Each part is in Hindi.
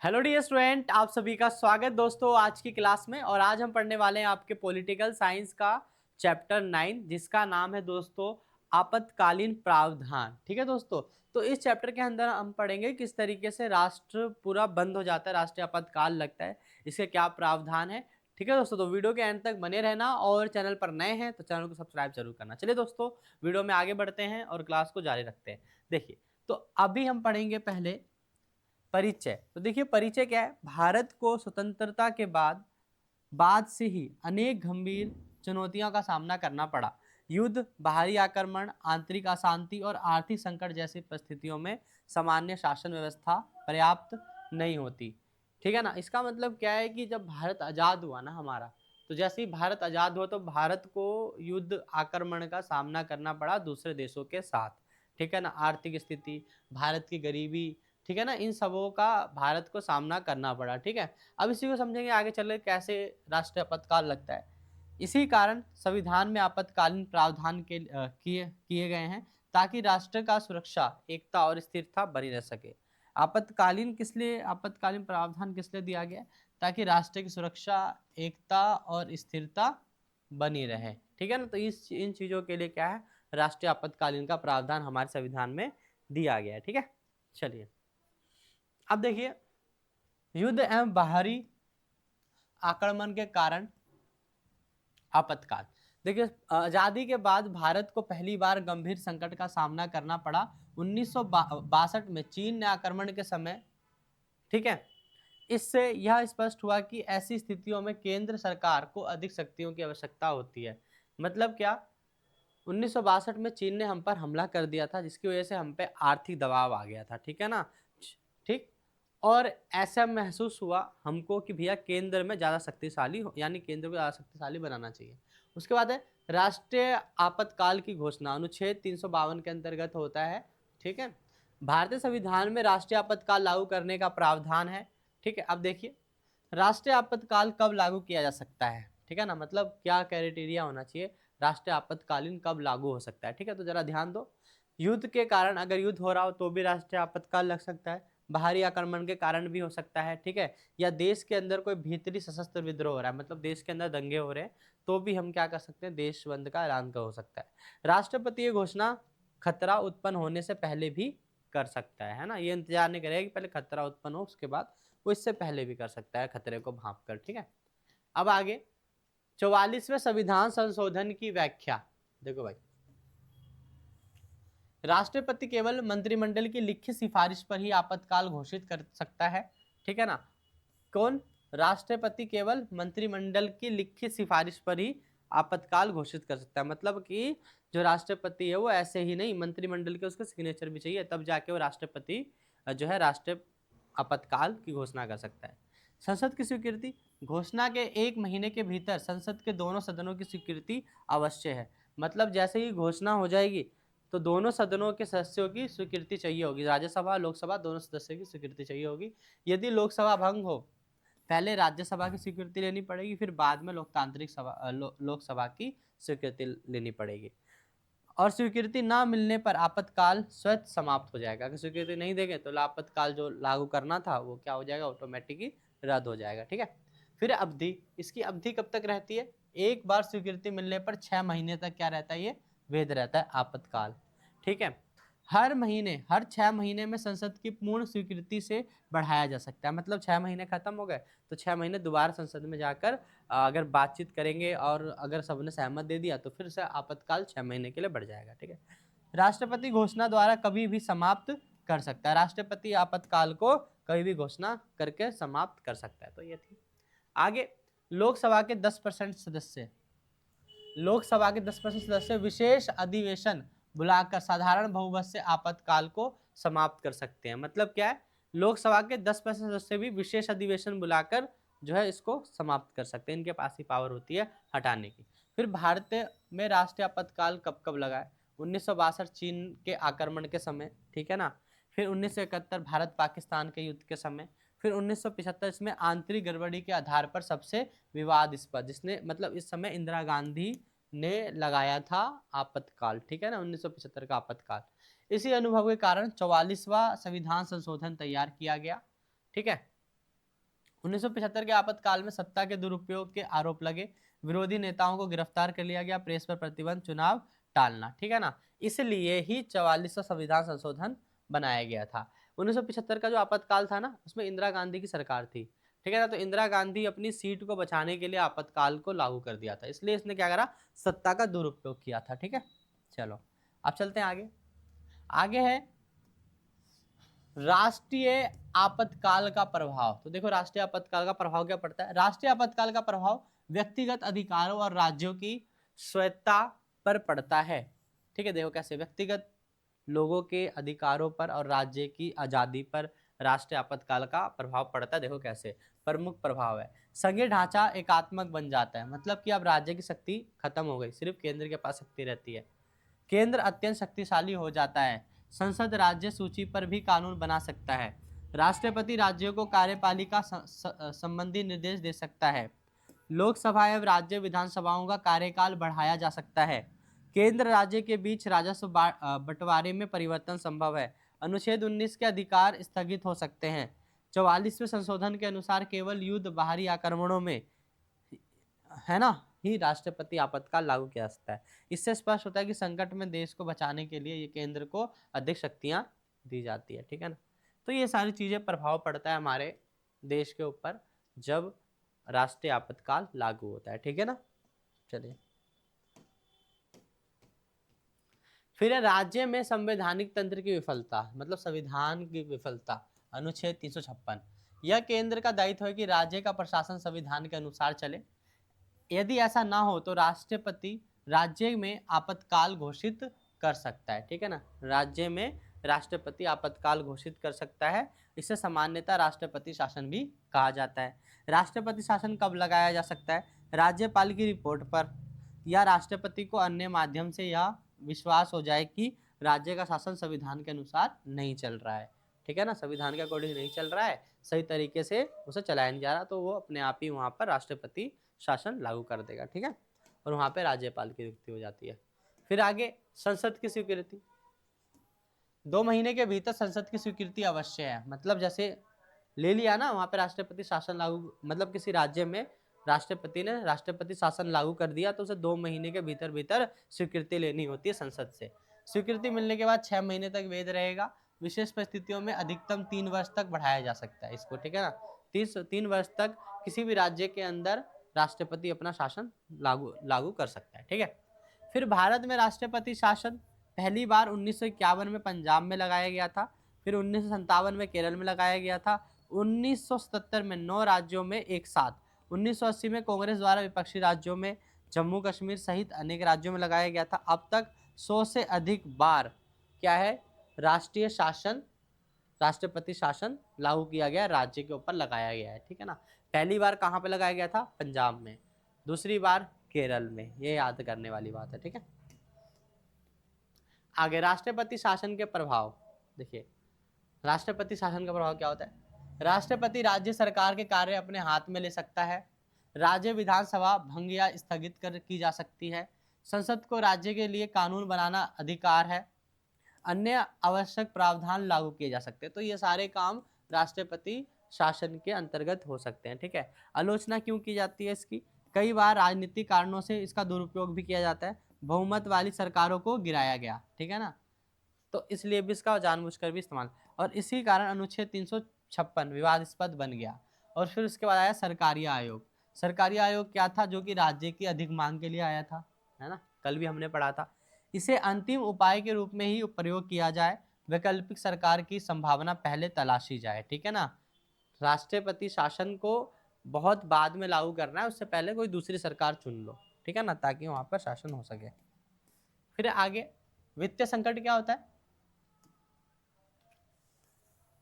हेलो डियर स्टूडेंट, आप सभी का स्वागत दोस्तों आज की क्लास में। और आज हम पढ़ने वाले हैं आपके पॉलिटिकल साइंस का चैप्टर 9 जिसका नाम है दोस्तों आपातकालीन प्रावधान। ठीक है दोस्तों, तो इस चैप्टर के अंदर हम पढ़ेंगे किस तरीके से राष्ट्र पूरा बंद हो जाता है, राष्ट्रीय आपातकाल लगता है, इसके क्या प्रावधान है। ठीक है दोस्तों, तो वीडियो के एंड तक बने रहना और चैनल पर नए हैं तो चैनल को सब्सक्राइब जरूर करना। चलिए दोस्तों, वीडियो में आगे बढ़ते हैं और क्लास को जारी रखते हैं। देखिए, तो अभी हम पढ़ेंगे पहले परिचय। तो देखिए, परिचय क्या है। भारत को स्वतंत्रता के बाद से ही अनेक गंभीर चुनौतियों का सामना करना पड़ा। युद्ध, बाहरी आक्रमण, आंतरिक अशांति और आर्थिक संकट जैसी परिस्थितियों में सामान्य शासन व्यवस्था पर्याप्त नहीं होती। ठीक है ना। इसका मतलब क्या है कि जब भारत आजाद हुआ ना हमारा, तो जैसे ही भारत आजाद हुआ तो भारत को युद्ध आक्रमण का सामना करना पड़ा दूसरे देशों के साथ। ठीक है ना। आर्थिक स्थिति, भारत की गरीबी, ठीक है ना, इन सबों का भारत को सामना करना पड़ा। ठीक है। अब इसी को समझेंगे आगे चल के कैसे राष्ट्रीय आपातकाल लगता है। इसी कारण संविधान में आपातकालीन प्रावधान किए किए गए हैं ताकि राष्ट्र का सुरक्षा, एकता और स्थिरता बनी रह सके। आपातकालीन प्रावधान किस लिए दिया गया? ताकि राष्ट्र की सुरक्षा, एकता और स्थिरता बनी रहे। ठीक है ना। तो इन चीजों के लिए क्या है, राष्ट्रीय आपातकालीन का प्रावधान हमारे संविधान में दिया गया है। ठीक है। चलिए, अब देखिए, युद्ध एवं बाहरी आक्रमण के कारण आपातकाल। देखिए, आजादी के बाद भारत को पहली बार गंभीर संकट का सामना करना पड़ा 1962 में चीन ने आक्रमण के समय। ठीक है। इससे यह स्पष्ट हुआ कि ऐसी स्थितियों में केंद्र सरकार को अधिक शक्तियों की आवश्यकता होती है। मतलब क्या, 1962 में चीन ने हम पर हमला कर दिया था जिसकी वजह से हम पे आर्थिक दबाव आ गया था। ठीक है ना। ठीक। और ऐसा महसूस हुआ हमको कि भैया केंद्र में ज़्यादा शक्तिशाली यानी केंद्र को ज़्यादा शक्तिशाली बनाना चाहिए। उसके बाद है राष्ट्रीय आपातकाल की घोषणा, अनुच्छेद 352 के अंतर्गत होता है। ठीक है। भारतीय संविधान में राष्ट्रीय आपातकाल लागू करने का प्रावधान है। ठीक है। अब देखिए, राष्ट्रीय आपातकाल कब लागू किया जा सकता है। ठीक है ना, मतलब क्या क्राइटेरिया होना चाहिए, राष्ट्रीय आपातकालीन कब लागू हो सकता है। ठीक है, तो जरा ध्यान दो। युद्ध के कारण, अगर युद्ध हो रहा हो तो भी राष्ट्रीय आपातकाल लग सकता है। बाहरी आक्रमण के कारण भी हो सकता है। ठीक है। या देश के अंदर कोई भीतरी सशस्त्र विद्रोह हो रहा है, मतलब देश के अंदर दंगे हो रहे हैं, तो भी हम क्या कर सकते हैं, देश बंद का ऐलान हो सकता है। राष्ट्रपति ये घोषणा खतरा उत्पन्न होने से पहले भी कर सकता है ना। ये इंतजार नहीं करेगा कि पहले खतरा उत्पन्न हो, उसके बाद वो इससे पहले भी कर सकता है खतरे को भांप कर। ठीक है। अब आगे 44वें संविधान संशोधन की व्याख्या। देखो भाई, राष्ट्रपति केवल मंत्रिमंडल की लिखित सिफारिश पर ही आपातकाल घोषित कर सकता है। ठीक है ना। कौन? राष्ट्रपति केवल मंत्रिमंडल की लिखित सिफारिश पर ही आपातकाल घोषित कर सकता है। मतलब कि जो राष्ट्रपति है वो ऐसे ही नहीं, मंत्रिमंडल के उसके सिग्नेचर भी चाहिए, तब जाके वो राष्ट्रपति जो है राष्ट्रीय आपातकाल की घोषणा कर सकता है। संसद की स्वीकृति, घोषणा के 1 महीने के भीतर संसद के दोनों सदनों की स्वीकृति अवश्य है। मतलब जैसे ही घोषणा हो जाएगी तो दोनों सदनों के सदस्यों की स्वीकृति चाहिए होगी, राज्यसभा लोकसभा दोनों सदस्यों की स्वीकृति चाहिए होगी। यदि लोकसभा भंग हो, पहले राज्यसभा की स्वीकृति लेनी पड़ेगी, फिर बाद में लोकतांत्रिक सभा लोकसभा की स्वीकृति लेनी पड़ेगी। और स्वीकृति ना मिलने पर आपातकाल स्वतः समाप्त हो जाएगा। अगर स्वीकृति नहीं देंगे तो आपातकाल जो लागू करना था वो क्या हो जाएगा, ऑटोमेटिकली रद्द हो जाएगा। ठीक है। फिर अवधि, इसकी अवधि कब तक रहती है? एक बार स्वीकृति मिलने पर 6 महीने तक क्या रहता है, ये वैध रहता है आपातकाल। ठीक है। हर 6 महीने में संसद की पूर्ण स्वीकृति से बढ़ाया जा सकता है। मतलब 6 महीने खत्म हो गए तो 6 महीने दोबारा संसद में जाकर अगर बातचीत करेंगे और अगर सबने सहमत दे दिया तो फिर से आपातकाल 6 महीने के लिए बढ़ जाएगा। ठीक है। राष्ट्रपति घोषणा द्वारा कभी भी समाप्त कर सकता है। राष्ट्रपति आपातकाल को कभी भी घोषणा करके समाप्त कर सकता है। तो ये थी। आगे, लोकसभा के 10% सदस्य, विशेष अधिवेशन बुलाकर साधारण बहुमत से आपातकाल को समाप्त कर सकते हैं। मतलब क्या है, लोकसभा के 10% सदस्य भी विशेष अधिवेशन बुलाकर जो है इसको समाप्त कर सकते हैं। इनके पास ही पावर होती है हटाने की। फिर भारत में राष्ट्रीय आपातकाल कब कब लगा है? 1962 चीन के आक्रमण के समय। ठीक है ना। फिर 1971 भारत पाकिस्तान के युद्ध के समय। फिर 1975 इसमें आंतरिक गड़बड़ी के आधार पर सबसे विवादास्पद, जिसने मतलब इस समय इंदिरा गांधी ने लगाया था आपातकाल। ठीक है ना, 1975 का आपातकाल। इसी अनुभव के कारण 44वां संविधान संशोधन तैयार किया गया। ठीक है। 1975 के आपातकाल में सत्ता के दुरुपयोग के आरोप लगे, विरोधी नेताओं को गिरफ्तार कर लिया गया, प्रेस पर प्रतिबंध, चुनाव टालना, ठीक है ना। इसलिए ही 44वां संविधान संशोधन बनाया गया था। 1975 का जो आपातकाल था ना, उसमें इंदिरा गांधी की सरकार थी, ठीक है ना। तो इंदिरा गांधी अपनी सीट को बचाने के लिए आपातकाल को लागू कर दिया था, इसलिए इसने क्या करा, सत्ता का दुरुपयोग किया था, ठीक है। चलो अब चलते हैं आगे। आगे है राष्ट्रीय आपातकाल का प्रभाव। तो देखो राष्ट्रीय आपातकाल का प्रभाव क्या पड़ता है। राष्ट्रीय आपातकाल का प्रभाव व्यक्तिगत अधिकारों और राज्यों की स्वायत्तता पर पड़ता है, ठीक है। देखो कैसे, व्यक्तिगत लोगों के अधिकारों पर और राज्य की आजादी पर राष्ट्रीय आपातकाल का प्रभाव पड़ता है। देखो कैसे, प्रमुख प्रभाव है, संघीय ढांचा एकात्मक बन जाता है, मतलब कि अब राज्य की शक्ति खत्म हो गई, सिर्फ केंद्र के पास शक्ति रहती है। केंद्र अत्यंत शक्तिशाली हो जाता है, संसद राज्य सूची पर भी कानून बना सकता है, राष्ट्रपति राज्यों को कार्यपालिका संबंधी निर्देश दे सकता है, लोकसभा एवं राज्य विधानसभाओं का कार्यकाल बढ़ाया जा सकता है, केंद्र राज्य के बीच राजस्व बंटवारे में परिवर्तन संभव है, अनुच्छेद 19 के अधिकार स्थगित हो सकते हैं, 44वें संशोधन के अनुसार केवल युद्ध, बाहरी आक्रमणों में, है ना, ही राष्ट्रपति आपातकाल लागू किया जा सकता है। इससे स्पष्ट होता है कि संकट में देश को बचाने के लिए ये केंद्र को अधिक शक्तियां दी जाती है, ठीक है ना। तो ये सारी चीजें प्रभाव पड़ता है हमारे देश के ऊपर जब राष्ट्रीय आपातकाल लागू होता है, ठीक है ना। चलिए फिर है राज्य में संवैधानिक तंत्र की विफलता, मतलब संविधान की विफलता, अनुच्छेद 356। यह केंद्र का दायित्व है कि राज्य का प्रशासन संविधान के अनुसार चले, यदि ऐसा ना हो तो राष्ट्रपति राज्य में आपातकाल घोषित कर सकता है, ठीक है ना। राज्य में राष्ट्रपति आपातकाल घोषित कर सकता है, इसे सामान्यतः राष्ट्रपति शासन भी कहा जाता है। राष्ट्रपति शासन कब लगाया जा सकता है, राज्यपाल की रिपोर्ट पर या राष्ट्रपति को अन्य माध्यम से यह विश्वास हो जाए कि राज्य का शासन संविधान के अनुसार नहीं चल रहा है, ठीक है ना, संविधान के अकॉर्डिंग नहीं चल रहा है, सही तरीके से उसे चलाया नहीं जा रहा, तो वो अपने आप ही वहां पर राष्ट्रपति शासन लागू कर देगा, ठीक है, और वहां पे राज्यपाल की नियुक्ति हो जाती है। फिर आगे संसद की स्वीकृति, 2 महीने के भीतर संसद की स्वीकृति अवश्य है, मतलब जैसे ले लिया ना वहां पे राष्ट्रपति शासन लागू, मतलब किसी राज्य में राष्ट्रपति ने राष्ट्रपति शासन लागू कर दिया तो उसे 2 महीने के भीतर भीतर स्वीकृति लेनी होती है संसद से। स्वीकृति मिलने के बाद 6 महीने तक वैध रहेगा, विशेष परिस्थितियों में अधिकतम 3 वर्ष तक बढ़ाया जा सकता है इसको, ठीक है ना। 3 वर्ष तक किसी भी राज्य के अंदर राष्ट्रपति अपना शासन लागू कर सकता है, ठीक है। फिर भारत में राष्ट्रपति शासन पहली बार 1951 में पंजाब में लगाया गया था, फिर 1957 में केरल में लगाया गया था, 1977 में 9 राज्यों में एक साथ, 1980 में कांग्रेस द्वारा विपक्षी राज्यों में, जम्मू कश्मीर सहित अनेक राज्यों में लगाया गया था। अब तक 100 से अधिक बार क्या है, राष्ट्रीय शासन, राष्ट्रपति शासन लागू किया गया, राज्य के ऊपर लगाया गया है, ठीक है ना। पहली बार कहाँ पे लगाया गया था, पंजाब में, दूसरी बार केरल में, ये याद करने वाली बात है, ठीक है। आगे राष्ट्रपति शासन के प्रभाव, देखिए राष्ट्रपति शासन का प्रभाव क्या होता है। राष्ट्रपति राज्य सरकार के कार्य अपने हाथ में ले सकता है, राज्य विधानसभा भंग या स्थगित कर की जा सकती है, संसद को राज्य के लिए कानून बनाना अधिकार है, अन्य आवश्यक प्रावधान लागू किए जा सकते हैं। तो ये सारे काम राष्ट्रपति शासन के अंतर्गत हो सकते हैं, ठीक है। आलोचना क्यों की जाती है इसकी, कई बार राजनीतिक कारणों से इसका दुरुपयोग भी किया जाता है, बहुमत वाली सरकारों को गिराया गया, ठीक है ना, तो इसलिए भी इसका जानबूझकर भी इस्तेमाल, और इसी कारण अनुच्छेद 356 विवादास्पद बन गया। और फिर उसके बाद आया सरकारी आयोग। सरकारी आयोग क्या था, जो कि राज्य की अधिक मांग के लिए आया था, है ना, कल भी हमने पढ़ा था। इसे अंतिम उपाय के रूप में ही प्रयोग किया जाए, वैकल्पिक सरकार की संभावना पहले तलाशी जाए, ठीक है ना। राष्ट्रपति शासन को बहुत बाद में लागू करना है, उससे पहले कोई दूसरी सरकार चुन लो, ठीक है ना, ताकि वहां पर शासन हो सके। फिर आगे वित्तीय संकट क्या होता है,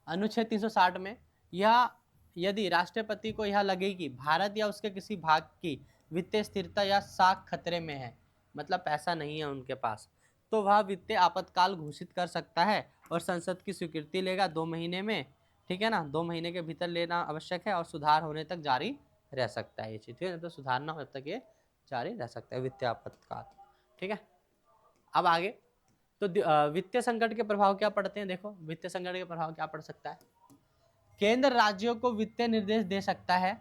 अनुच्छेद 360 में, यह यदि राष्ट्रपति को यह लगे कि भारत या उसके किसी भाग की वित्तीय स्थिरता या साख खतरे में है, मतलब पैसा नहीं है उनके पास, तो वह वित्तीय आपातकाल घोषित कर सकता है और संसद की स्वीकृति लेगा 2 महीने में, ठीक है ना, 2 महीने के भीतर लेना आवश्यक है और सुधार होने तक जारी रह सकता है ये चीज, ठीक है, तो सुधार ना हो तब तक ये जारी रह सकता है वित्तीय आपातकाल, ठीक है। अब आगे तो वित्तीय संकट के प्रभाव क्या पड़ते हैं, देखो वित्तीय संकट के प्रभाव क्या पड़ सकता है। केंद्र राज्यों को वित्तीय निर्देश दे सकता है।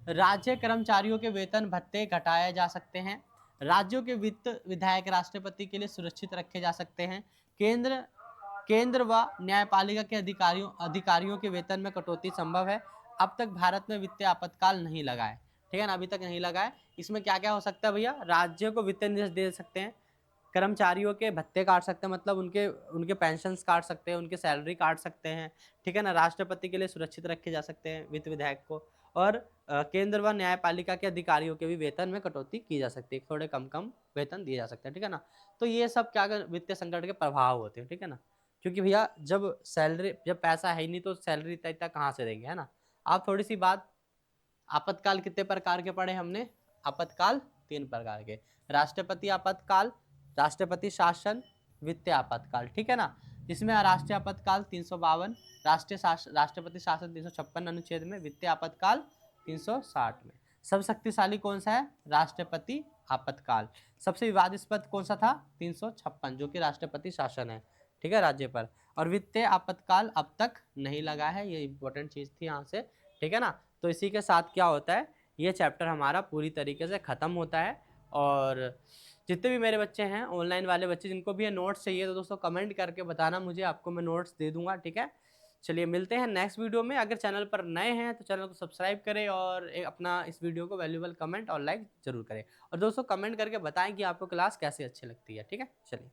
राज्य कर्मचारियों के वेतन भत्ते घटाए जा सकते हैं। राज्यों के वित्त विधायक राष्ट्रपति के लिए सुरक्षित रखे जा सकते हैं। केंद्र व न्यायपालिका के अधिकारियों के वेतन में कटौती संभव है। अब तक भारत में वित्तीय आपातकाल नहीं लगा है, ठीक है ना, अभी तक नहीं लगा है। इसमें क्या क्या हो सकता है भैया, राज्यों को वित्तीय निर्देश दे सकते हैं, कर्मचारियों के भत्ते काट सकते हैं, मतलब उनके उनके पेंशन काट सकते हैं, उनके सैलरी काट सकते हैं, ठीक है ना। राष्ट्रपति के लिए सुरक्षित रखे जा सकते हैं वित्त विधायक को, और केंद्र व न्यायपालिका के अधिकारियों के भी वेतन में कटौती की जा सकती है, थोड़े कम कम वेतन दिए जा सकते हैं, ठीक है ना। तो ये सब क्या वित्तीय संकट के प्रभाव होते हैं, ठीक है ना। क्योंकि भैया जब पैसा है ही नहीं तो सैलरी इतना इतना कहाँ से देंगे, है ना। आप थोड़ी सी बात, आपातकाल कितने प्रकार के पढ़े हमने, आपातकाल 3 प्रकार के, राष्ट्रपति आपातकाल, राष्ट्रपति शासन, वित्तीय आपातकाल, ठीक है ना। जिसमें राष्ट्रीय आपातकाल 352, राष्ट्रपति शासन 356 अनुच्छेद में, वित्तीय आपातकाल 360 में। सब शक्तिशाली कौन सा है, राष्ट्रपति आपातकाल। सबसे विवादास्पद कौन सा था, 356 जो कि राष्ट्रपति शासन है, ठीक है, राज्य पर। और वित्तीय आपातकाल अब तक नहीं लगा है, ये इंपॉर्टेंट चीज थी यहाँ से, ठीक है ना। तो इसी के साथ क्या होता है, ये चैप्टर हमारा पूरी तरीके से खत्म होता है। और जितने भी मेरे बच्चे हैं, ऑनलाइन वाले बच्चे, जिनको भी ये नोट्स चाहिए तो दोस्तों कमेंट करके बताना मुझे, आपको मैं नोट्स दे दूंगा, ठीक है। चलिए मिलते हैं नेक्स्ट वीडियो में। अगर चैनल पर नए हैं तो चैनल को सब्सक्राइब करें और अपना इस वीडियो को वैल्यूएबल कमेंट और लाइक जरूर करें। और दोस्तों कमेंट करके बताएं कि आपको क्लास कैसे अच्छी लगती है, ठीक है। चलिए।